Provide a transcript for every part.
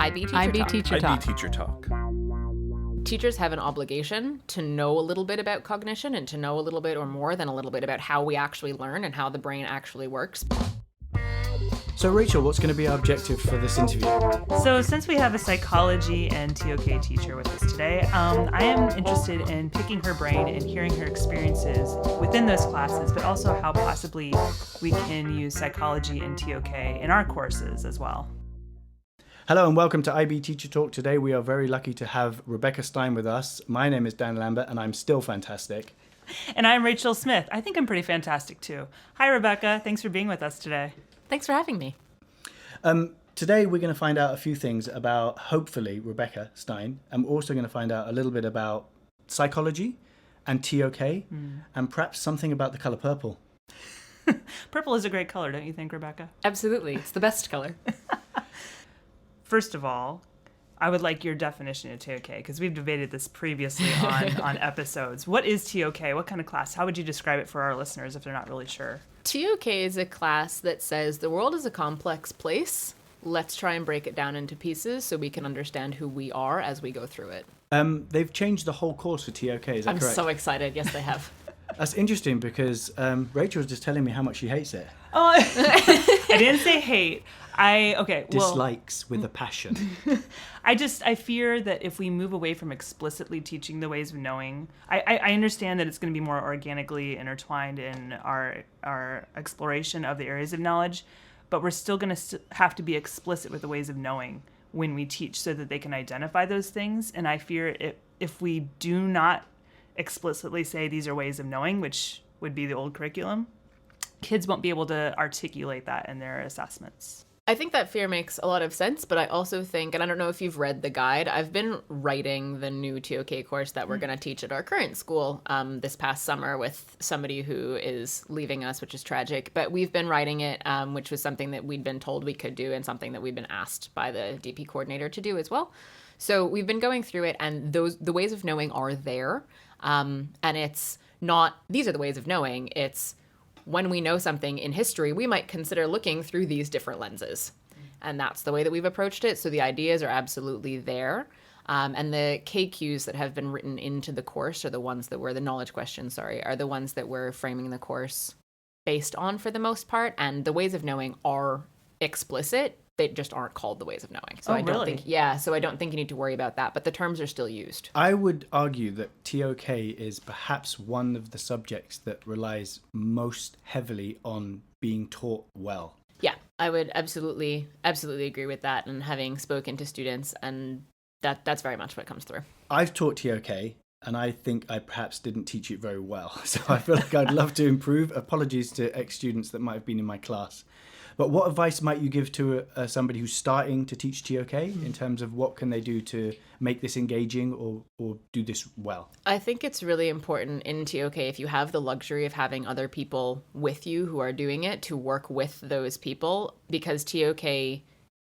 IB Teacher IB Talk. Teacher IB Talk. Teacher Talk. Teachers have an obligation to know a little bit about cognition and to know a little bit or more than a little bit about how we actually learn and how the brain actually works. So Rachel, what's going to be our objective for this interview? So since we have a psychology and TOK teacher with us today, I am interested in picking her brain and hearing her experiences within those classes, but also how possibly we can use psychology and TOK in our courses as well. Hello and welcome to IB Teacher Talk. Today we are very lucky to have Rebecca Stein with us. My name is Dan Lambert and I'm still fantastic. And I'm Rachael Smith. I think I'm pretty fantastic too. Hi, Rebecca. Thanks for being with us today. Thanks for having me. Today we're going to find out a few things about, hopefully, Rebecca Stein. I'm also going to find out a little bit about psychology and TOK and perhaps something about the color purple. Purple is a great color, don't you think, Rebecca? Absolutely. It's the best color. First of all, I would like your definition of TOK, because we've debated this previously on episodes. What is TOK? What kind of class? How would you describe it for our listeners if they're not really sure? TOK is a class that says the world is a complex place. Let's try and break it down into pieces so we can understand who we are as we go through it. They've changed the whole course for TOK, is that I'm correct? so excited. Yes, they have. That's interesting because Rachel was just telling me how much she hates it. Oh, I didn't say hate. Dislikes with a passion. I fear that if we move away from explicitly teaching the ways of knowing, I understand that it's going to be more organically intertwined in our exploration of the areas of knowledge, but we're still going to have to be explicit with the ways of knowing when we teach so that they can identify those things. And I fear if we do not explicitly say these are ways of knowing, which would be the old curriculum, kids won't be able to articulate that in their assessments. I think that fear makes a lot of sense, but I also think, and I don't know if you've read the guide, I've been writing the new TOK course that we're going to teach at our current school this past summer with somebody who is leaving us, which is tragic. But we've been writing it, which was something that we'd been told we could do and something that we've been asked by the DP coordinator to do as well. So we've been going through it, and the ways of knowing are there. And it's not, these are the ways of knowing, it's when we know something in history, we might consider looking through these different lenses. And that's the way that we've approached it. So the ideas are absolutely there. And the KQs that have been written into the course are the ones that were the knowledge questions, are the ones that we're framing the course based on for the most part. And the ways of knowing are explicit. They just aren't called the ways of knowing. So I don't think you need to worry about that. But the terms are still used. I would argue that TOK is perhaps one of the subjects that relies most heavily on being taught well. Yeah, I would absolutely agree with that. And having spoken to students, and that's very much what comes through. I've taught TOK, and I think I perhaps didn't teach it very well. So I feel like I'd love to improve. Apologies to ex-students that might have been in my class. But what advice might you give to somebody who's starting to teach TOK in terms of what can they do to make this engaging or do this well? I think it's really important in TOK, if you have the luxury of having other people with you who are doing it, to work with those people, because TOK,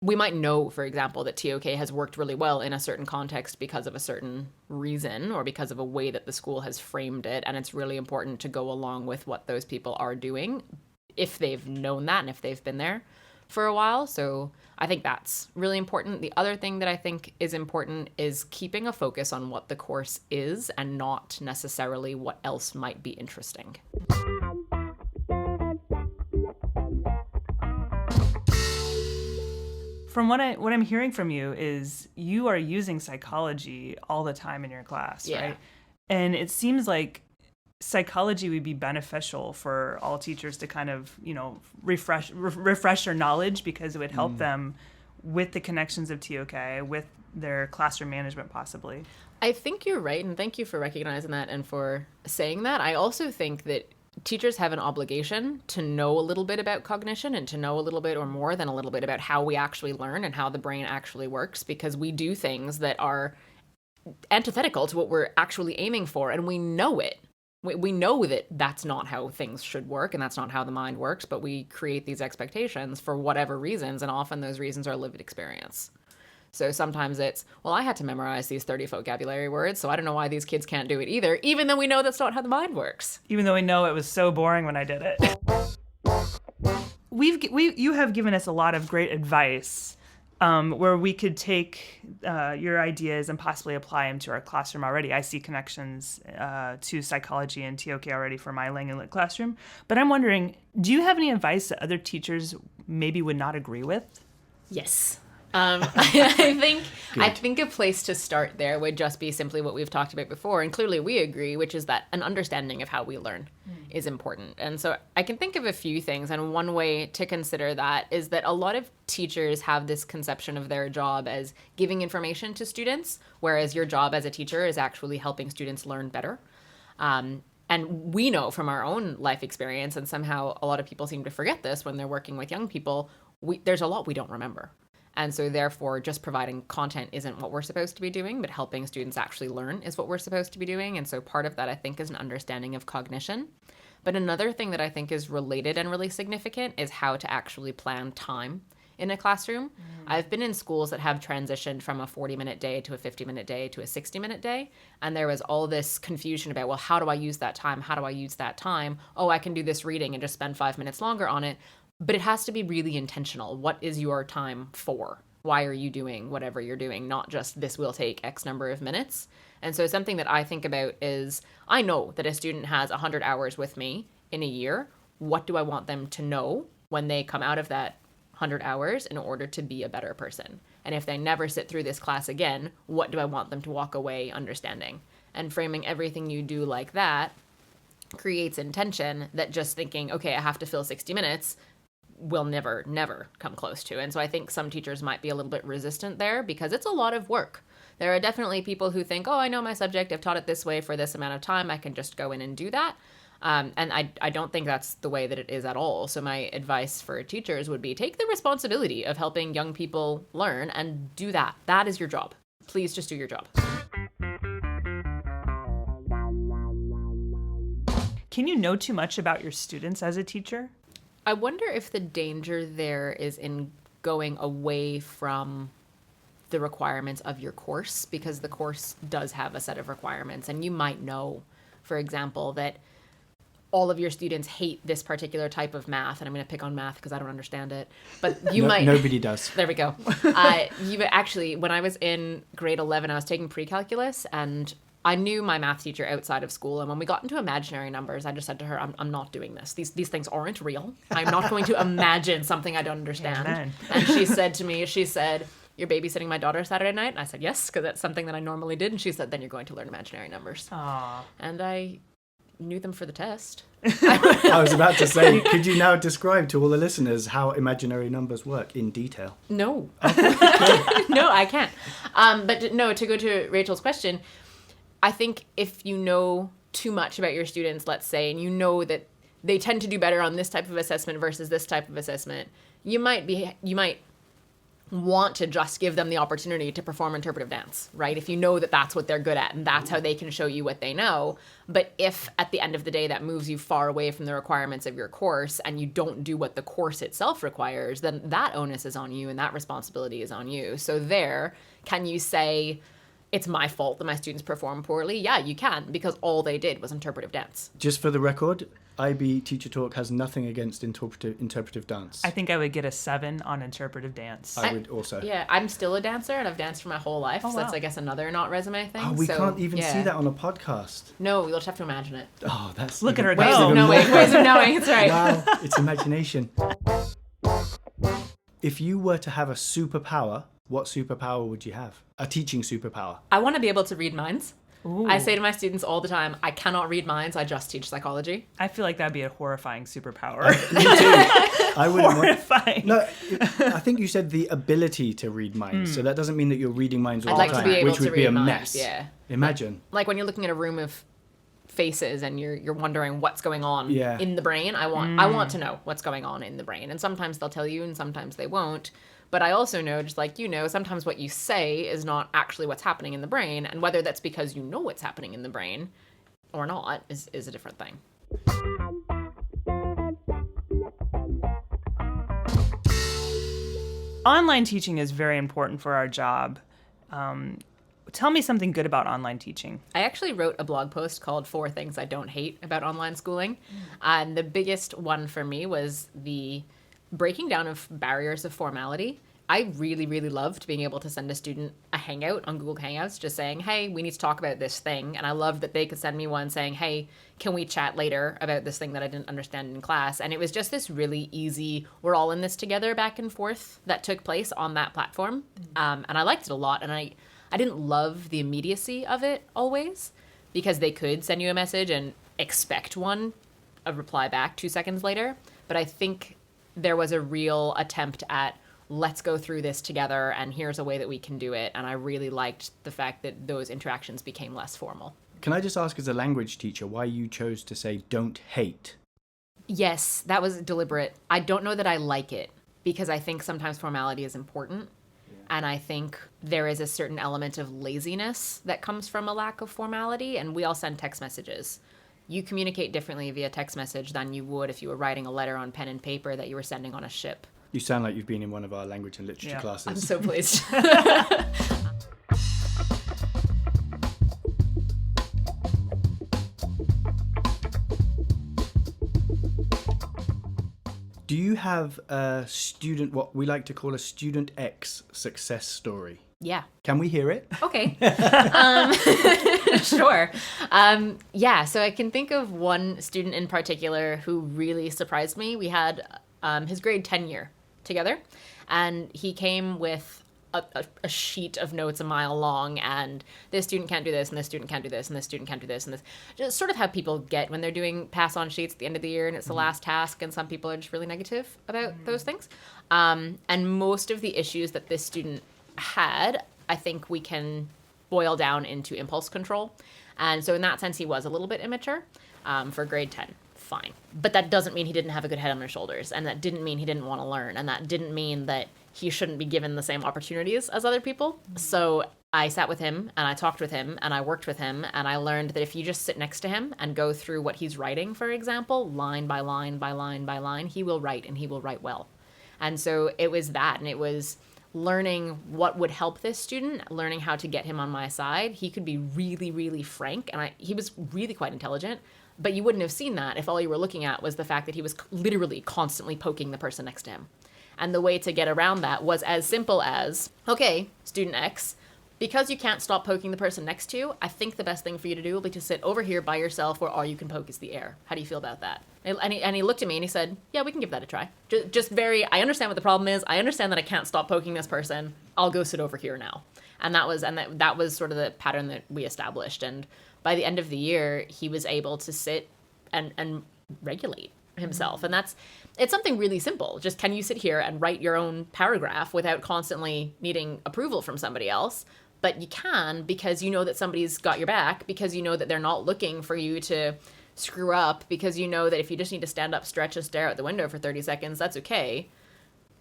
we might know, for example, that TOK has worked really well in a certain context because of a certain reason or because of a way that the school has framed it. And it's really important to go along with what those people are doing, if they've known that and if they've been there for a while. So I think that's really important. The other thing that I think is important is keeping a focus on what the course is and not necessarily what else might be interesting. From what I'm hearing from you is you are using psychology all the time in your class, right? And it seems like psychology would be beneficial for all teachers to kind of, refresh their knowledge, because it would help them with the connections of TOK, with their classroom management possibly. I think you're right, and thank you for recognizing that and for saying that. I also think that teachers have an obligation to know a little bit about cognition and to know a little bit or more than a little bit about how we actually learn and how the brain actually works, because we do things that are antithetical to what we're actually aiming for, and we know it. We know that that's not how things should work and that's not how the mind works, but we create these expectations for whatever reasons, and often those reasons are lived experience. So sometimes it's, well, I had to memorize these 30 vocabulary words, so I don't know why these kids can't do it either, even though we know that's not how the mind works. Even though we know it was so boring when I did it. You have given us a lot of great advice where we could take your ideas and possibly apply them to our classroom already. I see connections to psychology and TOK already for my Lang and Lit classroom. But I'm wondering, do you have any advice that other teachers maybe would not agree with? Yes. I think a place to start there would just be simply what we've talked about before, and clearly we agree, which is that an understanding of how we learn is important. And so I can think of a few things, and one way to consider that is that a lot of teachers have this conception of their job as giving information to students, whereas your job as a teacher is actually helping students learn better. And we know from our own life experience, and somehow a lot of people seem to forget this when they're working with young people, there's a lot we don't remember. And so therefore, just providing content isn't what we're supposed to be doing, but helping students actually learn is what we're supposed to be doing. And so part of that, I think, is an understanding of cognition. But another thing that I think is related and really significant is how to actually plan time in a classroom. I've been in schools that have transitioned from a 40-minute day to a 50-minute day to a 60-minute day. And there was all this confusion about, well, how do I use that time? How do I use that time? Oh, I can do this reading and just spend 5 minutes longer on it. But it has to be really intentional. What is your time for? Why are you doing whatever you're doing? Not just this will take X number of minutes. And so something that I think about is, I know that a student has 100 hours with me in a year. What do I want them to know when they come out of that 100 hours in order to be a better person? And if they never sit through this class again, what do I want them to walk away understanding? And framing everything you do like that creates intention that just thinking, okay, I have to fill 60 minutes will never come close to. And so I think some teachers might be a little bit resistant there because it's a lot of work. There are definitely people who think, oh, I know my subject, I've taught it this way for this amount of time, I can just go in and do that. And I don't think that's the way that it is at all. So my advice for teachers would be take the responsibility of helping young people learn and do that. That is your job. Please just do your job. Can you know too much about your students as a teacher? I wonder if the danger there is in going away from the requirements of your course, because the course does have a set of requirements. And you might know, for example, that all of your students hate this particular type of math. And I'm going to pick on math because I don't understand it. But you might... Nobody does. There we go. Actually, when I was in grade 11, I was taking pre-calculus, and I knew my math teacher outside of school, and when we got into imaginary numbers, I just said to her, I'm not doing this. These things aren't real. I'm not going to imagine something I don't understand. Amen. And she said to me, you're babysitting my daughter Saturday night? And I said, yes, because that's something that I normally did. And she said, then you're going to learn imaginary numbers. Aww. And I knew them for the test. I was about to say, could you now describe to all the listeners how imaginary numbers work in detail? No. No, I can't. But no, to go to Rachel's question, I think if you know too much about your students, let's say, and you know that they tend to do better on this type of assessment versus this type of assessment, you might want to just give them the opportunity to perform interpretive dance, right? If you know that that's what they're good at and that's how they can show you what they know. But if at the end of the day that moves you far away from the requirements of your course and you don't do what the course itself requires, then that onus is on you and that responsibility is on you. So can you say, it's my fault that my students perform poorly? Yeah, you can, because all they did was interpretive dance. Just for the record, IB Teacher Talk has nothing against interpretive dance. I think I would get a 7 on interpretive dance. I would also. Yeah, I'm still a dancer, and I've danced for my whole life, Oh, so that's, wow. I guess, another not resume thing. Oh, we can't even see that on a podcast. No, you'll just have to imagine it. Oh, that's... Look at her Ways go. of knowing. Ways of knowing, that's right. Wow, it's imagination. If you were to have a superpower, what superpower would you have? A teaching superpower. I want to be able to read minds. Ooh. I say to my students all the time, I cannot read minds, I just teach psychology. I feel like that'd be a horrifying superpower. Me too. I wouldn't want... Horrifying. No, I think you said the ability to read minds, so that doesn't mean that you're reading minds all I'd the like time, to be able which to would be read a minds, mess. yeah. Imagine. Like when you're looking at a room of faces and you're wondering what's going on Yeah. in the brain. I want to know what's going on in the brain. And sometimes they'll tell you and sometimes they won't. But I also know, just like you know, sometimes what you say is not actually what's happening in the brain. And whether that's because you know what's happening in the brain or not is a different thing. Online teaching is very important for our job. Tell me something good about online teaching. I actually wrote a blog post called 4 Things I Don't Hate About Online Schooling. And the biggest one for me was the breaking down of barriers of formality I really, really loved being able to send a student a hangout on Google Hangouts, just saying, hey, we need to talk about this thing. And I loved that they could send me one saying, hey, can we chat later about this thing that I didn't understand in class? And it was just this really easy, we're all in this together back and forth that took place on that platform. And I liked it a lot. And I didn't love the immediacy of it always, because they could send you a message and expect a reply back 2 seconds later. But I think there was a real attempt at, let's go through this together, and here's a way that we can do it. And I really liked the fact that those interactions became less formal. Can I just ask, as a language teacher, why you chose to say don't hate? Yes, that was deliberate. I don't know that I like it, because I think sometimes formality is important. And I think there is a certain element of laziness that comes from a lack of formality. And we all send text messages. You communicate differently via text message than you would if you were writing a letter on pen and paper that you were sending on a ship. You sound like you've been in one of our language and literature classes. I'm so pleased. Do you have a student, what we like to call a student X success story? Yeah. Can we hear it? Okay. Sure. Yeah, so I can think of one student in particular who really surprised me. We had his grade 10 year together, and he came with a sheet of notes a mile long, and this student can't do this, and this student can't do this, and this student can't do this, and this. Just sort of how people get when they're doing pass-on sheets at the end of the year, and it's the last task, and some people are just really negative about those things. And most of the issues that this student had, I think we can boil down into impulse control. And so in that sense, he was a little bit immature for grade 10. Fine. But that doesn't mean he didn't have a good head on his shoulders. And that didn't mean he didn't want to learn. And that didn't mean that he shouldn't be given the same opportunities as other people. So I sat with him and I talked with him and I worked with him. And I learned that if you just sit next to him and go through what he's writing, for example, line by line by line by line, he will write, and he will write well. And so it was that. And it was learning what would help this student, learning how to get him on my side. He could be really, really frank, and he was really quite intelligent, but you wouldn't have seen that if all you were looking at was the fact that he was literally constantly poking the person next to him. And the way to get around that was as simple as, okay, student X, because you can't stop poking the person next to you, I think the best thing for you to do will be to sit over here by yourself where all you can poke is the air. How do you feel about that? And he looked at me and he said, yeah, we can give that a try. Just very, I understand what the problem is. I understand that I can't stop poking this person. I'll go sit over here now. And that was sort of the pattern that we established. And by the end of the year, he was able to sit and regulate himself. And it's something really simple. Just, can you sit here and write your own paragraph without constantly needing approval from somebody else? But you can, because you know that somebody's got your back, because you know that they're not looking for you to screw up, because you know that if you just need to stand up, stretch, and stare out the window for 30 seconds, that's okay.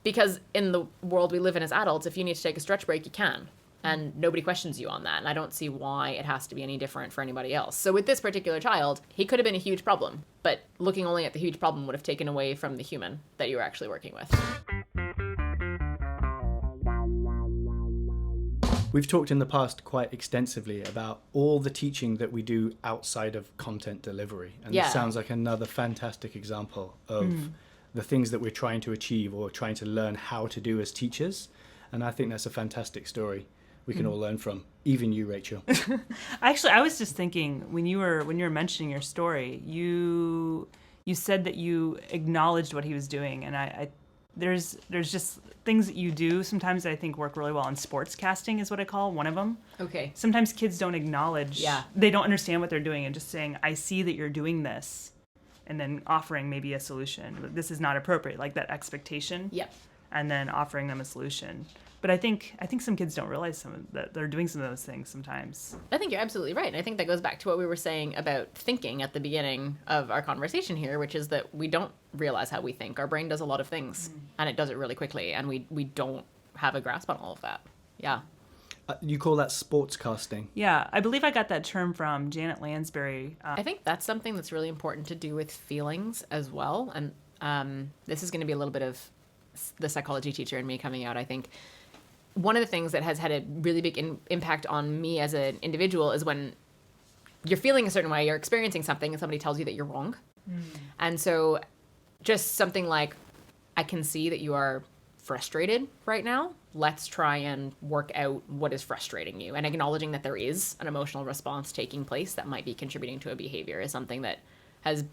Because in the world we live in as adults, if you need to take a stretch break, you can. And nobody questions you on that. And I don't see why it has to be any different for anybody else. So with this particular child, he could have been a huge problem, but looking only at the huge problem would have taken away from the human that you were actually working with. We've talked in the past quite extensively about all the teaching that we do outside of content delivery. And this sounds like another fantastic example of the things that we're trying to achieve or trying to learn how to do as teachers. And I think that's a fantastic story we can all learn from, even you, Rachel. Actually, I was just thinking, when you were mentioning your story, you said that you acknowledged what he was doing, and there's just things that you do sometimes that I think work really well in sports casting, is what I call one of them. Okay. Sometimes kids don't acknowledge, they don't understand what they're doing, and just saying, I see that you're doing this, and then offering maybe a solution. This is not appropriate, like that expectation. Yep. And then offering them a solution. But I think some kids don't realize that they're doing some of those things sometimes. I think you're absolutely right. And I think that goes back to what we were saying about thinking at the beginning of our conversation here, which is that we don't realize how we think. Our brain does a lot of things, and it does it really quickly, and we don't have a grasp on all of that. Yeah. You call that sports casting? Yeah, I believe I got that term from Janet Lansbury. I think that's something that's really important to do with feelings as well. And this is going to be a little bit of the psychology teacher in me coming out, I think. One of the things that has had a really big impact on me as an individual is when you're feeling a certain way, you're experiencing something, and somebody tells you that you're wrong. And so just something like, I can see that you are frustrated right now. Let's try and work out what is frustrating you. And acknowledging that there is an emotional response taking place that might be contributing to a behavior is something that has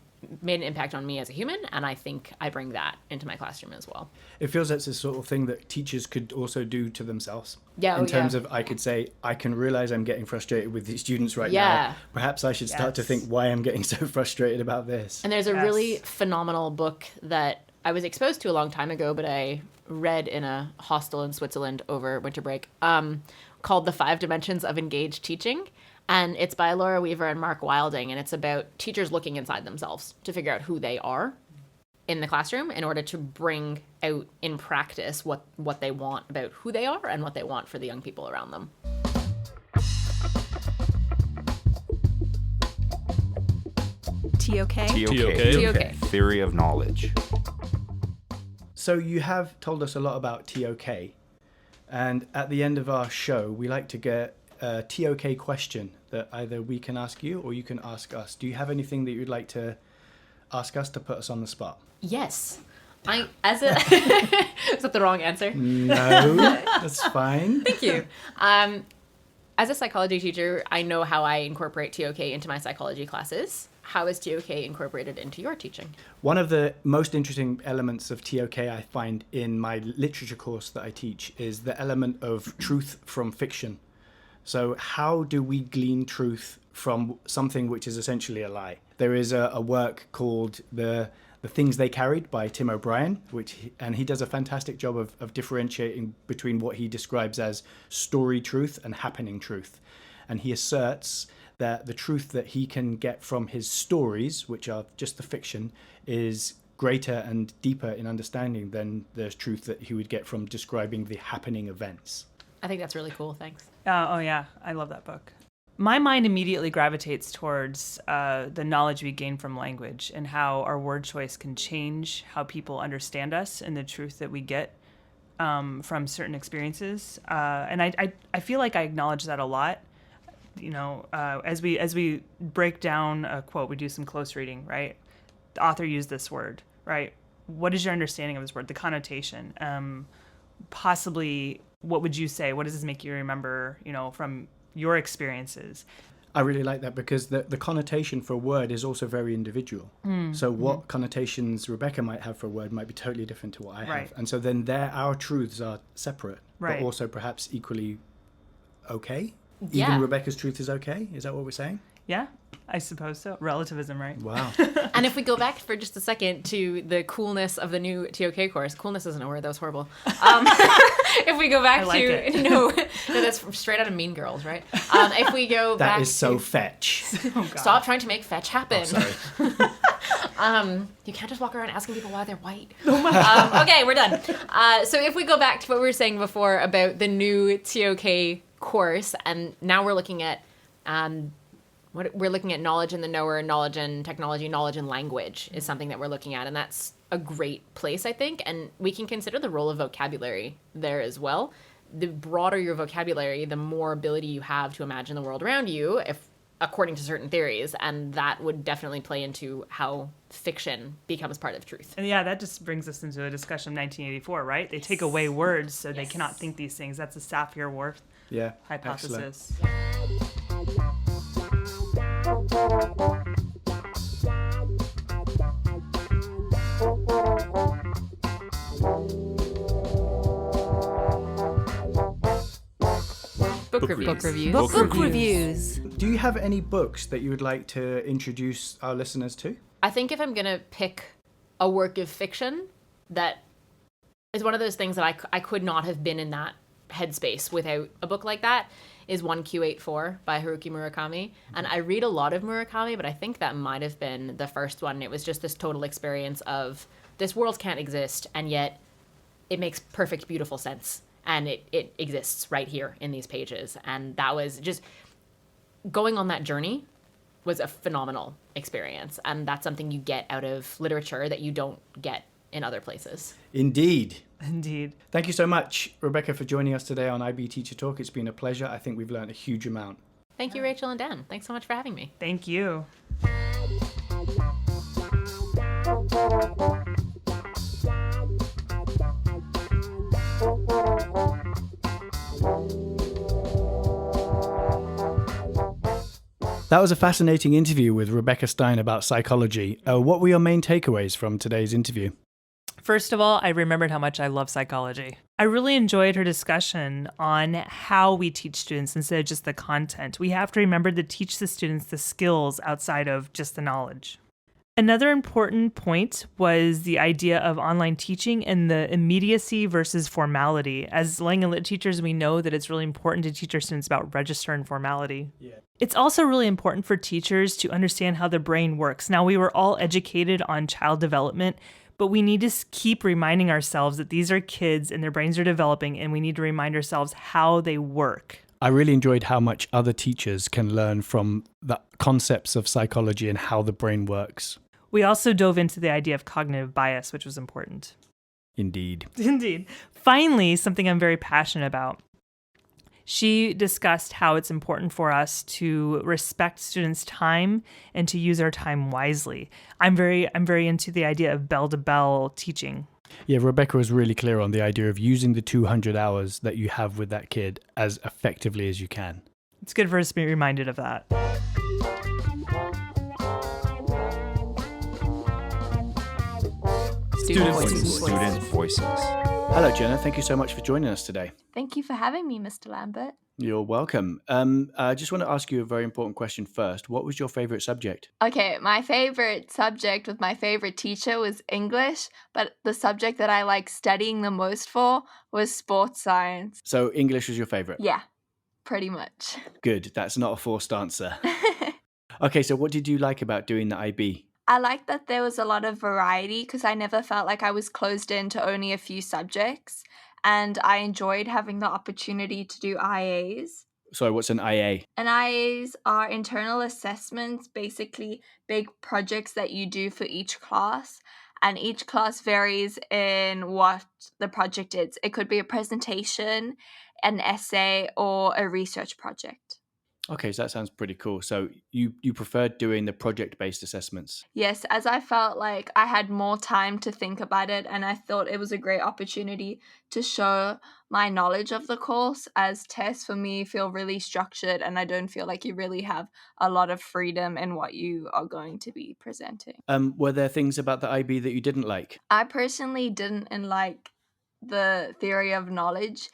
made an impact on me as a human, and I think I bring that into my classroom as well. It feels that's the sort of thing that teachers could also do to themselves. Yeah, in terms of, I could say, I can realize I'm getting frustrated with these students right now. Perhaps I should start to think why I'm getting so frustrated about this. And there's a really phenomenal book that I was exposed to a long time ago, but I read in a hostel in Switzerland over winter break, called The 5 Dimensions of Engaged Teaching. And it's by Laura Weaver and Mark Wilding, and it's about teachers looking inside themselves to figure out who they are in the classroom in order to bring out in practice what they want about who they are and what they want for the young people around them. TOK? TOK. Theory of knowledge. So you have told us a lot about TOK, and at the end of our show, we like to get a TOK question that either we can ask you or you can ask us. Do you have anything that you'd like to ask us to put us on the spot? Yes. Is that the wrong answer? No, that's fine. Thank you. As a psychology teacher, I know how I incorporate TOK into my psychology classes. How is TOK incorporated into your teaching? One of the most interesting elements of TOK I find in my literature course that I teach is the element of truth from fiction. So how do we glean truth from something which is essentially a lie? There is a work called The Things They Carried by Tim O'Brien, and he does a fantastic job of differentiating between what he describes as story truth and happening truth. And he asserts that the truth that he can get from his stories, which are just the fiction, is greater and deeper in understanding than the truth that he would get from describing the happening events. I think that's really cool. Thanks. Oh, yeah. I love that book. My mind immediately gravitates towards the knowledge we gain from language and how our word choice can change how people understand us and the truth that we get from certain experiences. And I feel like I acknowledge that a lot. You know, as we break down a quote, we do some close reading, right? The author used this word, right? What is your understanding of this word? The connotation. Possibly, what would you say? What does this make you remember, from your experiences? I really like that because the connotation for a word is also very individual. So what connotations Rebecca might have for a word might be totally different to what I have. And so then our truths are separate, but also perhaps equally okay. Yeah. Even Rebecca's truth is okay? Is that what we're saying? Yeah, I suppose so. Relativism, right? Wow. And if we go back for just a second to the coolness of the new TOK course, coolness isn't a word, that was horrible. If we go back no, that's straight out of Mean Girls, right? If we go back That is so fetch. Stop trying to make fetch happen. Oh, sorry. You can't just walk around asking people why they're white. Okay, we're done. So if we go back to what we were saying before about the new TOK course, and now we're looking at knowledge in the knower, knowledge in technology, knowledge in language is something that we're looking at, and that's a great place, I think. And we can consider the role of vocabulary there as well. The broader your vocabulary, the more ability you have to imagine the world around you, if according to certain theories, and that would definitely play into how fiction becomes part of truth. And yeah, that just brings us into a discussion of 1984, right? They take away words so they cannot think these things. That's the Sapir-Whorf hypothesis. Book reviews. Book reviews. Do you have any books that you would like to introduce our listeners to? I think if I'm going to pick a work of fiction that is one of those things that I could not have been in that headspace without a book like that, is 1Q84 by Haruki Murakami. And I read a lot of Murakami, but I think that might have been the first one. It was just this total experience of this world can't exist, and yet it makes perfect, beautiful sense. And it exists right here in these pages. And that was just going on that journey was a phenomenal experience. And that's something you get out of literature that you don't get in other places. Indeed. Thank you so much, Rebecca, for joining us today on IB Teacher Talk. It's been a pleasure. I think we've learned a huge amount. Thank you, Rachel and Dan. Thanks so much for having me. Thank you. That was a fascinating interview with Rebecca Stein about psychology. What were your main takeaways from today's interview? First of all, I remembered how much I love psychology. I really enjoyed her discussion on how we teach students instead of just the content. We have to remember to teach the students the skills outside of just the knowledge. Another important point was the idea of online teaching and the immediacy versus formality. As Lang and Lit teachers, we know that it's really important to teach our students about register and formality. Yeah. It's also really important for teachers to understand how the brain works. Now, we were all educated on child development, but we need to keep reminding ourselves that these are kids and their brains are developing, and we need to remind ourselves how they work. I really enjoyed how much other teachers can learn from the concepts of psychology and how the brain works. We also dove into the idea of cognitive bias, which was important. Indeed. Indeed. Finally, something I'm very passionate about. She discussed how it's important for us to respect students' time and to use our time wisely. I'm very into the idea of bell-to-bell teaching. Yeah, Rebecca was really clear on the idea of using the 200 hours that you have with that kid as effectively as you can. It's good for us to be reminded of that. Student Voices. Hello, Jenna. Thank you so much for joining us today. Thank you for having me, Mr. Lambert. You're welcome. I just want to ask you a very important question first. What was your favorite subject? Okay, my favorite subject with my favorite teacher was English, but the subject that I liked studying the most for was sports science. So English was your favorite? Yeah, pretty much. Good. That's not a forced answer. Okay, so what did you like about doing the IB? I liked that there was a lot of variety because I never felt like I was closed in to only a few subjects. And I enjoyed having the opportunity to do IAs. Sorry, what's an IA? And IAs are internal assessments, basically big projects that you do for each class. And each class varies in what the project is. It could be a presentation, an essay, or a research project. Okay, so that sounds pretty cool. So you preferred doing the project-based assessments? Yes, as I felt like I had more time to think about it, and I thought it was a great opportunity to show my knowledge of the course, as tests for me feel really structured and I don't feel like you really have a lot of freedom in what you are going to be presenting. Were there things about the IB that you didn't like? I personally didn't like the theory of knowledge,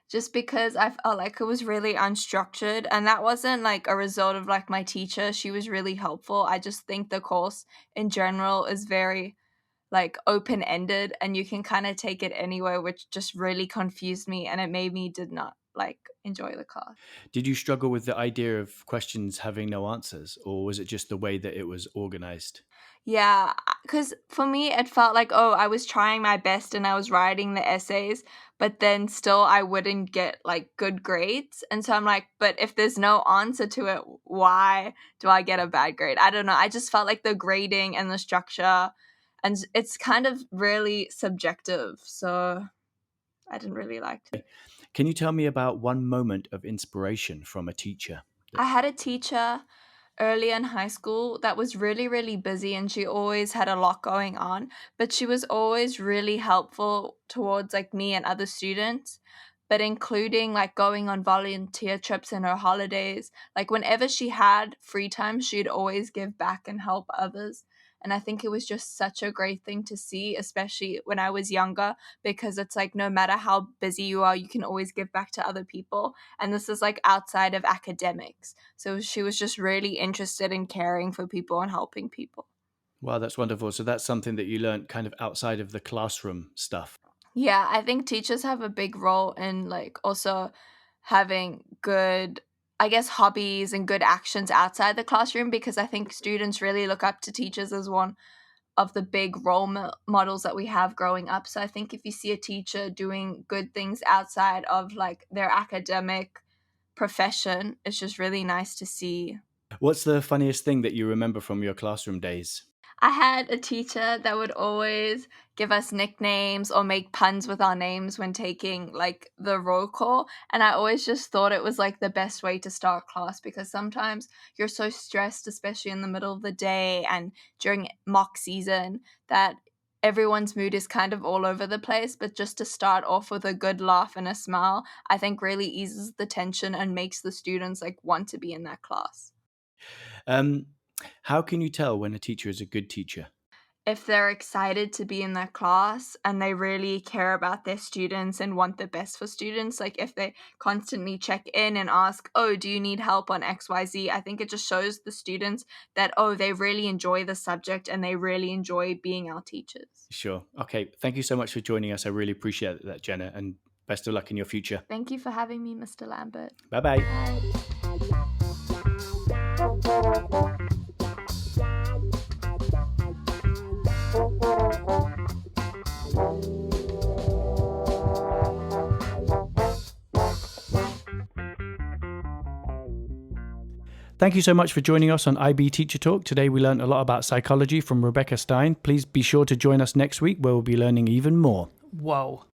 just because I felt like it was really unstructured, and that wasn't like a result of like my teacher. She was really helpful. I just think the course in general is very like open-ended and you can kind of take it anywhere, which just really confused me and it made me did not like enjoy the class. Did you struggle with the idea of questions having no answers, or was it just the way that it was organized? Yeah, because for me, it felt like, oh, I was trying my best and I was writing the essays, but then still I wouldn't get like good grades. And so I'm like, but if there's no answer to it, why do I get a bad grade? I don't know. I just felt like the grading and the structure, and it's kind of really subjective. So I didn't really like it. Can you tell me about one moment of inspiration from a teacher? I had a teacher early in high school that was really, really busy and she always had a lot going on, but she was always really helpful towards like me and other students, but including like going on volunteer trips in her holidays. Like whenever she had free time, she'd always give back and help others. And I think it was just such a great thing to see, especially when I was younger, because it's like no matter how busy you are, you can always give back to other people. And this is like outside of academics. So she was just really interested in caring for people and helping people. Wow, that's wonderful. So that's something that you learned kind of outside of the classroom stuff. Yeah, I think teachers have a big role in like also having good, I guess, hobbies and good actions outside the classroom, because I think students really look up to teachers as one of the big role models that we have growing up. So I think if you see a teacher doing good things outside of like their academic profession, it's just really nice to see. What's the funniest thing that you remember from your classroom days? I had a teacher that would always give us nicknames or make puns with our names when taking like the roll call. And I always just thought it was like the best way to start class, because sometimes you're so stressed, especially in the middle of the day and during mock season, that everyone's mood is kind of all over the place. But just to start off with a good laugh and a smile, I think really eases the tension and makes the students like want to be in that class. How can you tell when a teacher is a good teacher? If they're excited to be in their class and they really care about their students and want the best for students, like if they constantly check in and ask, oh, do you need help on XYZ? I think it just shows the students that, oh, they really enjoy the subject and they really enjoy being our teachers. Sure. Okay. Thank you so much for joining us. I really appreciate that, Jenna, and best of luck in your future. Thank you for having me, Mr. Lambert. Bye-bye. Bye. Thank you so much for joining us on IB Teacher Talk. Today we learned a lot about psychology from Rebecca Stein. Please be sure to join us next week where we'll be learning even more. Whoa.